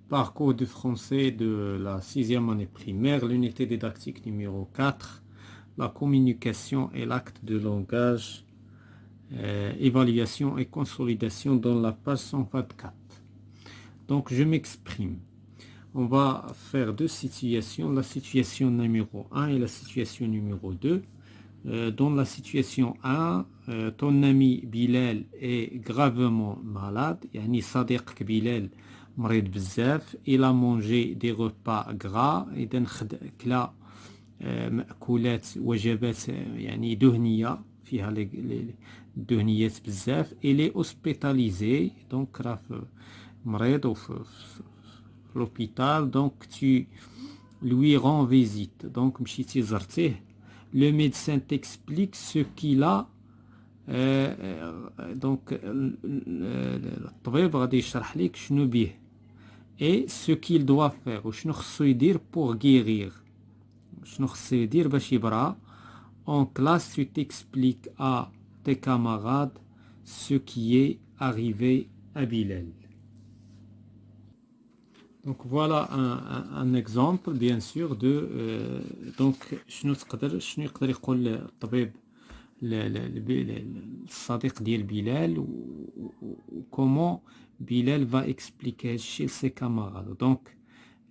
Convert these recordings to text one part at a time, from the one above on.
Parcours du français de la sixième année primaire, l'unité didactique numéro 4, la communication et l'acte de langage, évaluation et consolidation dans la page 124. Donc je m'exprime. On va faire deux situations, la situation numéro 1 et la situation numéro 2. Dans la situation 1, ton ami Bilal est gravement malade, يعني صديقك بلال مريض بزاف, il a mangé des repas gras, إذا كلا مأكولات وجبات يعني دهنية فيها الدهنيات بزاف, il est hospitalisé, donc راه مريض في l'hôpital, donc tu lui rends visite, donc مشيتي زرتيه. Le médecin t'explique ce qu'il a. Donc الطبيب غادي يشرح لك شنو بيه et ce qu'il doit faire وشنو خصو يدير pour guérir, شنو خصو يدير باش يبرى. En classe, tu t'expliques à tes camarades ce qui est arrivé à Bilal. Donc voilà un exemple bien sûr de donc شنو يقدر يقول الطبيب الصديق ديال بلال و comment Bilal va expliquer chez ses camarades. Donc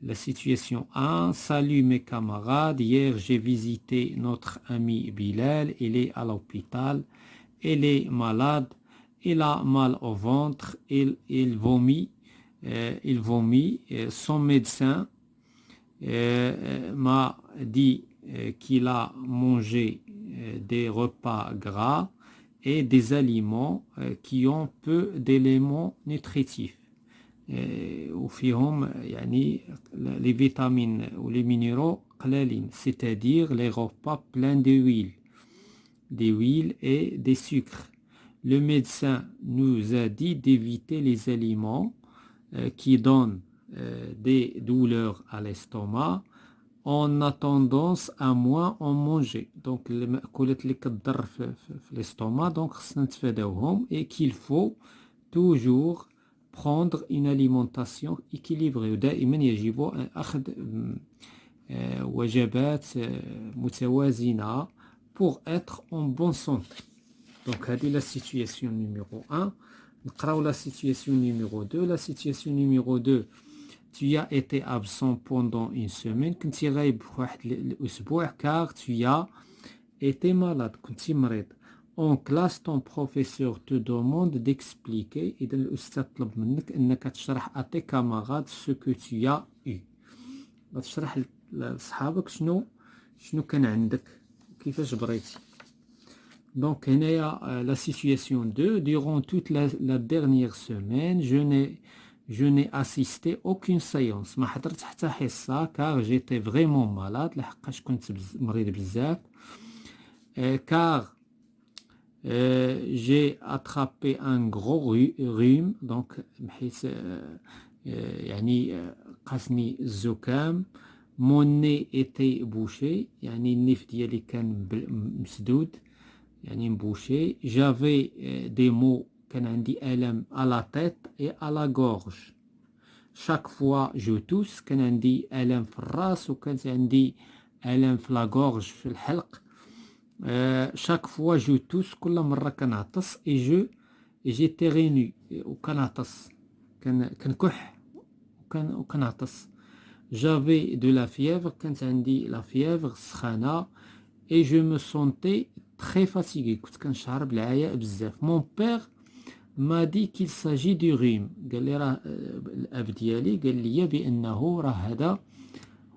la situation 1, salut mes camarades, hier j'ai visité notre ami Bilal, il est à l'hôpital, il est malade, il a mal au ventre, il vomit. Son médecin m'a dit qu'il a mangé des repas gras et des aliments qui ont peu d'éléments nutritifs. وفيهم يعني les vitamines ou les minéraux قلالين, c'est-à-dire les repas pleins d'huile et des sucres. Le médecin nous a dit d'éviter les aliments qui donnent des douleurs à l'estomac. On a tendance à moins en manger. Donc المأكولات اللي كتضر في l'estomac, donc خصنا نتفاداوهم, et qu'il faut toujours prendre une alimentation équilibrée. ودائما يجب أخذ وجبات متوازنة pour être en bonne santé. Donc هذه la situation numéro 1. نقراو la situation numéro 2. La situation numéro 2, tu as été absent pendant une semaine, كنتي غايب واحد الأسبوع car tu as été malade, كنتي مريض. En classe, ton professeur te demande d'expliquer, إذا الأستاذ طلب منك أنك تشرح à tes camarades ce que tu as eu. غتشرح لصحابك شنو كان عندك كيفاش بريتي. Donc هنايا la situation 2, durant toute la dernière semaine, je n'ai assisté aucune séance. ما حضرت حتى حصة car j'étais vraiment malade, لحقاش كنت مريض بزاف. Car j'ai attrapé un gros rhume, donc يعني قاسني الزكام. Mon nez était bouché, يعني النيف ديالي كان مسدود يعني مبوشي. J'avais des maux, كان عندي ألم à la tête et à la gorge. Chaque fois je tousse, كان عندي ألم في الراس وكانت عندي ألم في la gorge في الحلق. chaque fois je tousse, كل مرة كنعطس, et j'éternue وكنعطس, كنكح وكنعطس. J'avais de la fièvre, كانت عندي la fièvre سخانة, et je me sentais très fatigué, كنت كنشعر بالعياء بزاف. Mon père m'a dit qu'il s'agit du rhume, قال لي راه الأب ديالي قال لي بأنه راه هذا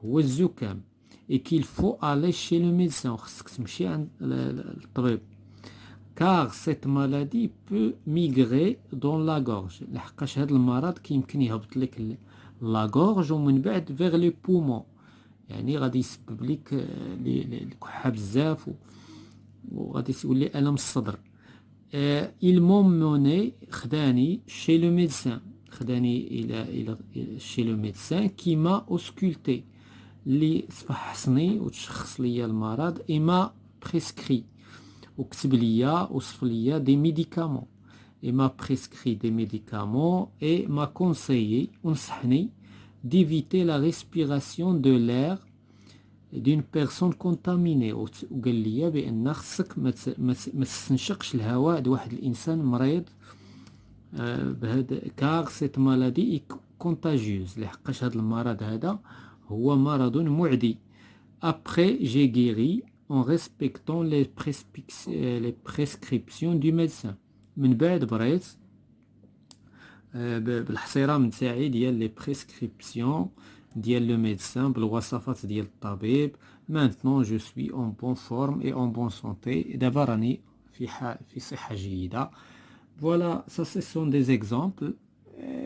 هو الزكام, et qu'il faut aller chez le médecin, خصك تمشي عند الطبيب. car cette maladie peut migrer dans la gorge, لحقاش هذا المرض كيمكن يهبط لك la gorge ومن بعد vers les poumons, يعني غادي يسبب لك الكحة بزاف وغادي يولي ألم الصدر. ils m'ont mené, خداني chez le médecin, خداني إلى chez le médecin qui m'a ausculté, اللي تفحصني وتشخص لي المرض, et m'a prescrit, وكتب لي وصف لي des médicaments, et m'a prescrit des médicaments, et m'a conseillé ونصحني d'éviter la respiration de l'air d'une personne contaminée. وقال لي بأن خصك ما تستنشقش الهواء د واحد الإنسان مريض بهذا car cette maladie est contagieuse لحقاش هذا المرض هذا هو مرض معدي. Après j'ai guéri en respectant les prescriptions du médecin. من بعد بريت بالحصيرة نتاعي ديال لي بريسكريبسيون ديال لو ميدسان بالوصفات ديال الطبيب. maintenant je suis en bonne forme et en bonne santé. دابا راني في صحة جيدة. Voilà, ça ce sont des exemples.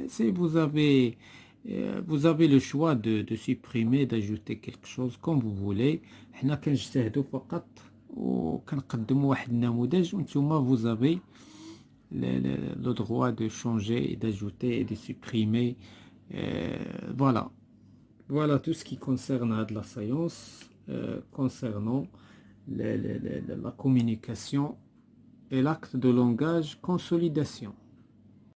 Si vous avez le choix de supprimer, d'ajouter quelque chose comme vous voulez. حنا كنجتهدوا فقط وكنقدموا واحد النموذج وانتم vous avez le droit de changer et d'ajouter et de supprimer. Voilà. Voilà tout ce qui concerne la science concernant la communication et l'acte de langage consolidation.